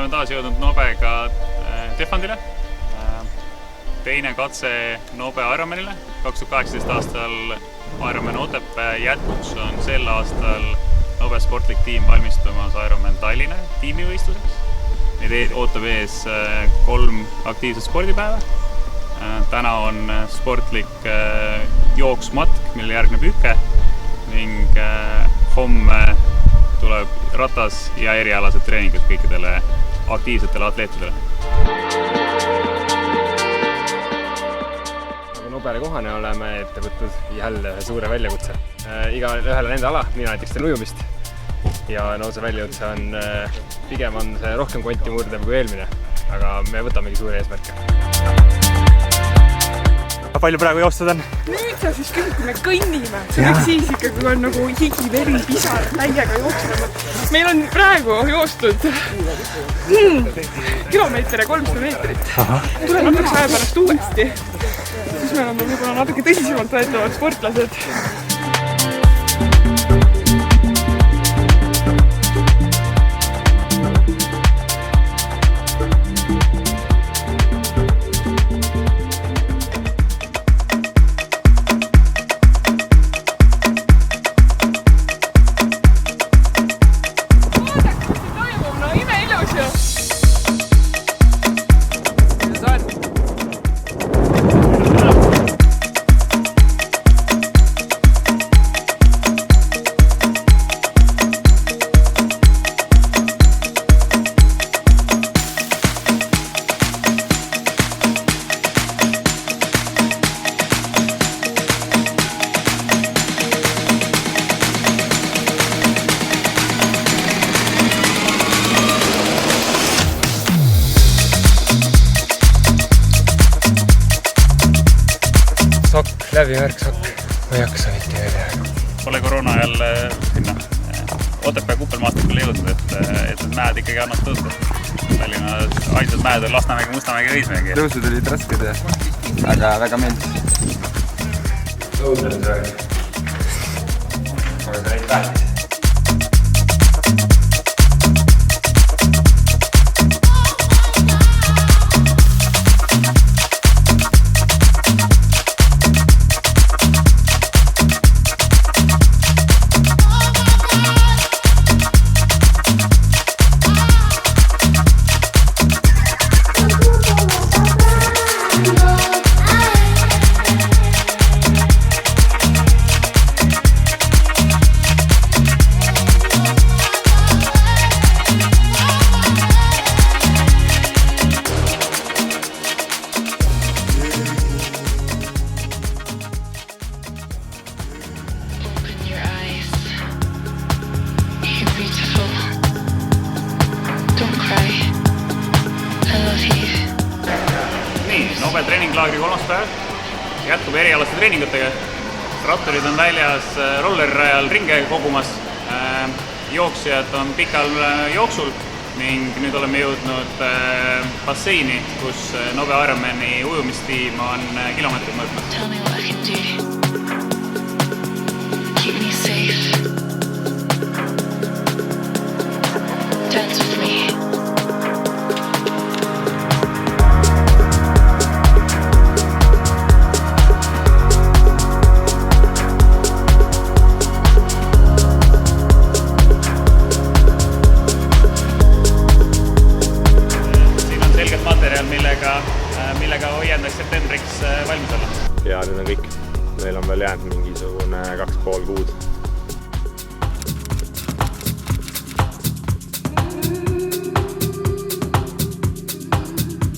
oleme taas jõudnud Nobega Tehvandile. Teine katse Nobe Ironmanile. 2018 aastal Ironman Otepää jätkuks on sel aastal Nobe sportlik tiim valmistumas Ironman Tallinna tiimivõistluseks. Meid ootab ees 3 aktiivset spordipäeva. Täna on sportlik jooksmatk, mille järgneb hüke ning homme tuleb ratas ja erialased treeningud kõikidele aktiivsetele atleetidele. Nagu Nobele kohane oleme ette võtnud jälle ühe suure väljakutse. Igale ühele nende ala, mina näiteks teen ujumist. Ja see väljakutse on pigem on see rohkem konti murdev kui eelmine, aga me võtamegi suuri eesmärke. Palju praegu joostud on? Nüüd sa siis küll, kui me kõnnime. See võiks siis ikka, kui on nagu higi, veri, pisar, täiega jooksnud. Meil on praegu joostud kilomeeter ja 300 meetrit. Tuleme natukese aja pärast uuesti. Siis me oleme võib-olla natuke tõsisemalt võetavad sportlased. Sokk, läbimärk sokk. Ma ei hakka saviti välja. Pole koroona ajal sinna Otepää kuppelmaastikule jõudnud, et mäed ikkagi annab tõusta. Tallinna ainsad mäed on Lasnamägi, Mustamägi ja Õismägi. Tõusud olid rasked ja väga meeldis. Tõusud olid väga. Aga see neid vähtis. Nobe treeninglaagri 3. päev jätkub erialaste treeningutega. Ratturid on väljas rollerirajal ringe kogumas. Jooksjad on pikal jooksul ning nüüd oleme jõudnud basseini, kus Nobe Ironmani ujumistiim on kilomeetrid mõõtnud. millega hoiendaks septembriks valmis olla. Ja nüüd on kõik. Meil on veel jäänud mingisugune 2,5 kuud.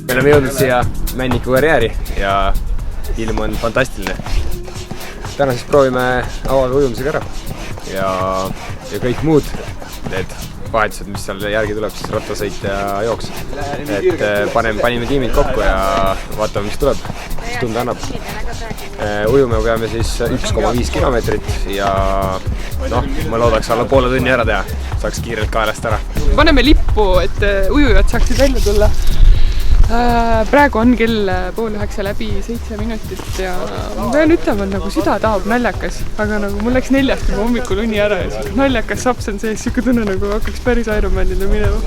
Me oleme jõudnud siia Männiku karjääri ja ilm on fantastiline. Täna siis proovime avada ujumisega ära ja kõik muud need vahetused, mis seal järgi tuleb, siis rattasõit ja jooks. Et panime tiimid kokku ja vaatame, mis tuleb, mis tunda annab. Ujume peame siis 1,5 kilomeetrit ja ma loodaks alla poole tunni ära teha, saaks kiirelt kaelast ära. Paneme lippu, et ujujad saaksid välja tulla. Praegu on kell 8:30 läbi 7 minutit ja ma pean ütlema, nagu süda tahab naljakas, aga nagu mul läks 4 juba hommikul uni ära ja naljakas saps on sees, siuke tunne nagu hakkaks päris Ironmanile minema.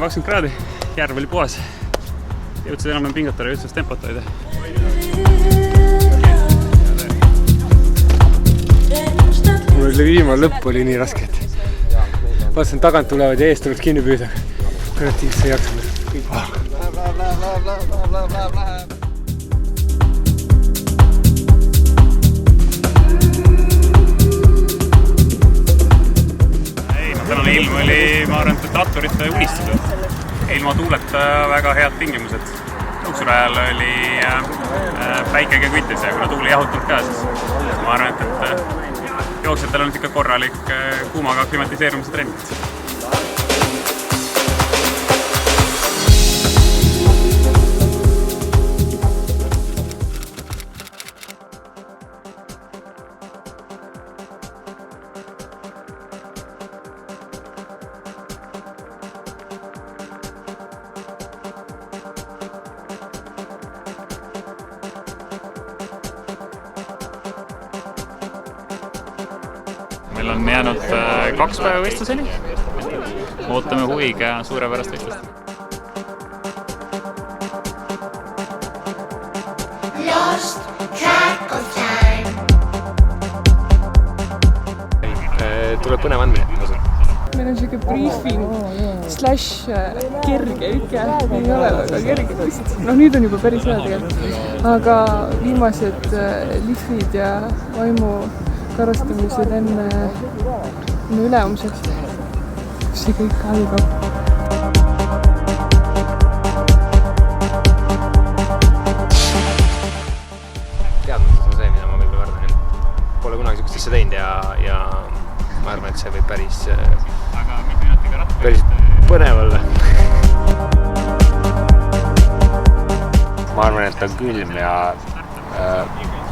20 kraadi, järv oli puhas. Jõudsid enam pingutada ja üldses tempot hoida. Mul oli viimane lõpp oli nii raske, et vaatasin tagant tulevad ja eest tuleb kinni püüda. Kurat, see ei jaksanud. Tänane ilm oli, ma arvan, et ratturite unistused. Ilma tuuleta väga head tingimused. Jooksurajal oli päikegi küttis ja kuna tuul ei jahutanud ka, siis ma arvan, et jooksjatel on ikka korralik kuumaga klimatiseerumise trend. Meil on jäänud 2 päeva võistluseni. Ootame huviga suurepärast võistlust. Lost track of time. Tuleb põnev andmine. Meil on siuke briefing slash kerge ikka, ei ole väga kerge vist. Nüüd on juba päris hea tegelikult. Aga viimased lihvid ja vaimu karastamised enne ülemusest, kus see kõik algab. Teadmatus on see, mida ma võib-olla kardan. Pole kunagi sihukest asja teinud ja ma arvan, et see võib päris põnev olla. Ma arvan, et on külm ja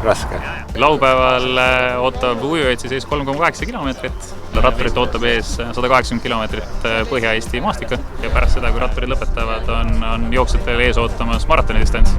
raske. Laupäeval ootab ujujaid ees 3,8 kilomeetrit. Ratturit ootab ees 180 kilomeetrit Põhja-Eesti maastikku ja pärast seda, kui ratturid lõpetavad, on jooksjatel ees ootamas maratonidistants.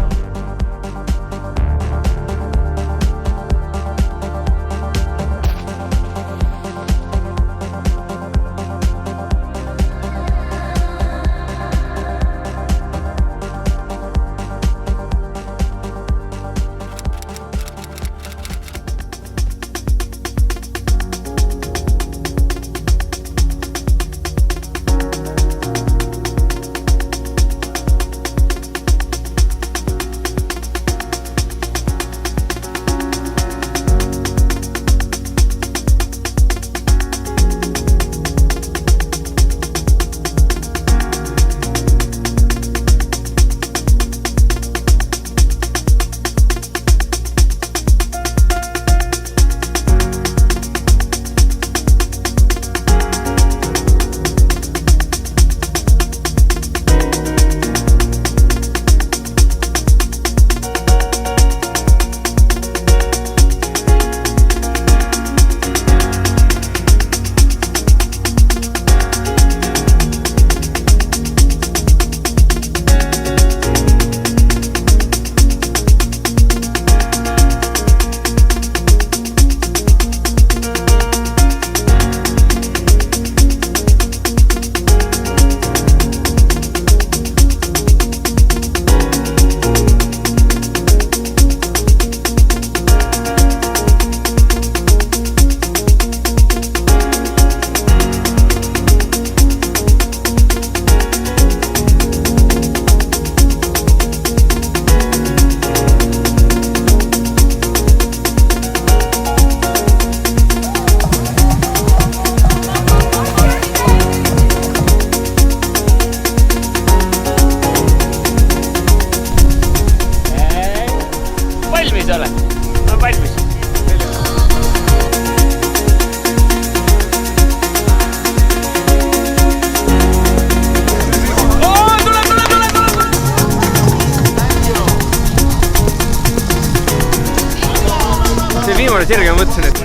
viimane sirge ma mõtlesin, et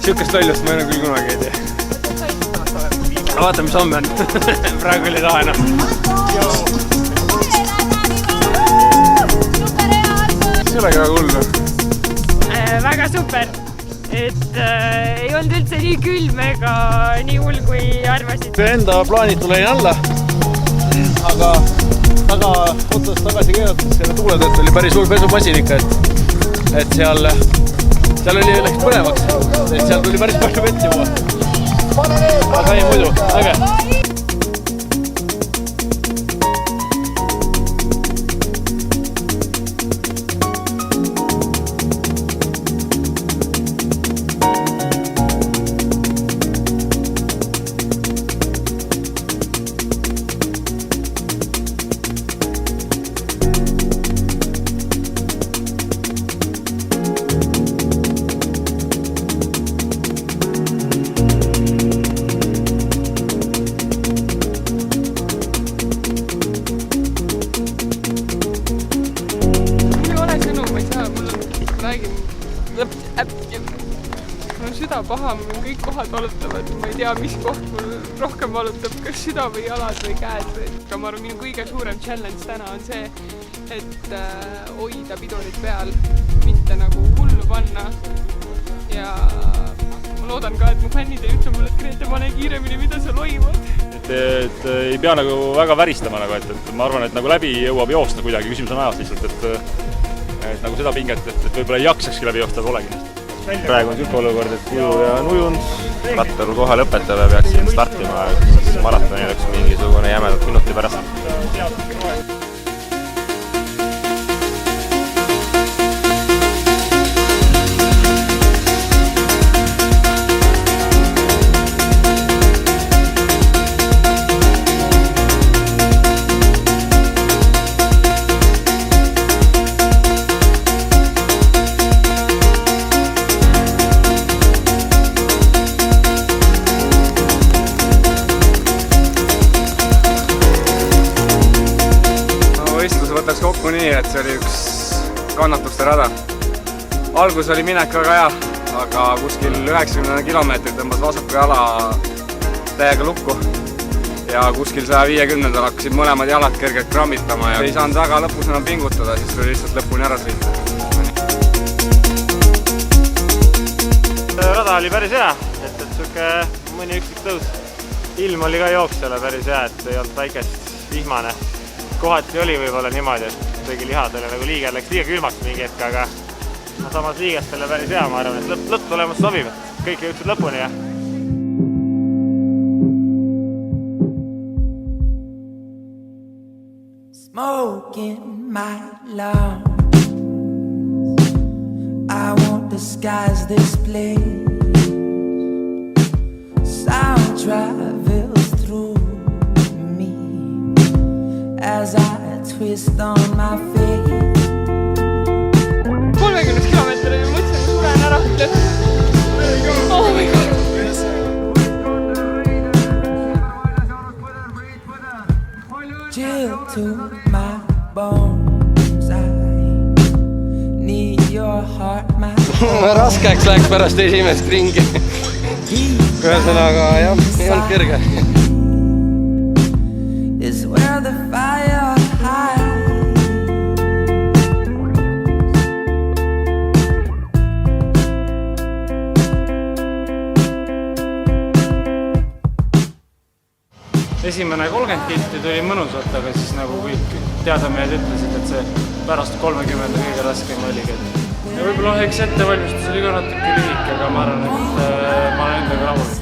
sihukest lollust ma enam küll kunagi ei tee. Vaatame, mis homme on. Praegu küll ei taha enam. See olegi väga hullu. Väga super. Et ei olnud üldse nii külm ega nii hull, kui arvasid. Enda plaanid tulein alla. aga otsast tagasi keerates selle tuule tõttu oli päris suur pesumasin ikka, et seal läks põnevaks, et seal tuli päris palju vett juua. Aga ei muidu, äge! Mul on süda paha, mul on kõik kohad valutavad, ma ei tea, mis koht mul rohkem valutab, kas süda või jalad või käed või. Aga ma arvan, minu kõige suurem challenge täna on see, et hoida pidurid peal, mitte nagu hullu panna. Ja ma loodan ka, et mu fännid ei ütle mulle, et Grete, pane kiiremini, mida sa loimad. Et ei pea nagu väga väristama, et ma arvan, et nagu läbi jõuab joosta kuidagi, küsimus on ajas lihtsalt, et nagu seda pinget, et võib-olla ei jaksakski läbi joosta, polegi neist. Praegu on niisugune olukord, et ujuja on ujunud, rattur kohe lõpetab ja peaks siin startima, siis maratoni oleks mingisugune jämedalt minuti pärast. Võtaks kokku nii, et see oli üks kannatuste rada. Algus oli minek väga hea, aga kuskil 90 kilomeetrit tõmbas vasaku jala täiega lukku. Ja kuskil 150-ndal hakkasid mõlemad jalad kergelt krammitama ja ei saanud väga lõpus enam pingutada, siis tuli lihtsalt lõpuni ära sõita. Rada oli päris hea, et siuke mõni üksik tõus. Ilm oli ka jooksjale päris hea, et ei olnud väikest vihmane. Kohati oli võib-olla niimoodi, et tegi lihadele nagu liige läks liiga külmaks mingi hetk, aga samas liigestele päris hea, ma arvan, et lõpptulemus sobib, et kõik jõudsid lõpuni ja Smoking my lungs, I won't disguise this place. Sound travels through as I twist on my face. 30 kilomeetri mõtlesin, et tulen ära ütled. Oh my god. Chill to my bones, I need your heart, my Raskeks läks pärast esimest ringi. Ühesõnaga jah, ei olnud kerge. Is where the fire hides. Esimene 30 kilti tuli mõnusalt, aga siis nagu kõik teadamehed ütlesid, et see pärast 30 kõige raskem oligi. Ja võib-olla eks ettevalmistus oli ka natuke lühike, aga ma arvan, et ma olen endaga rahul.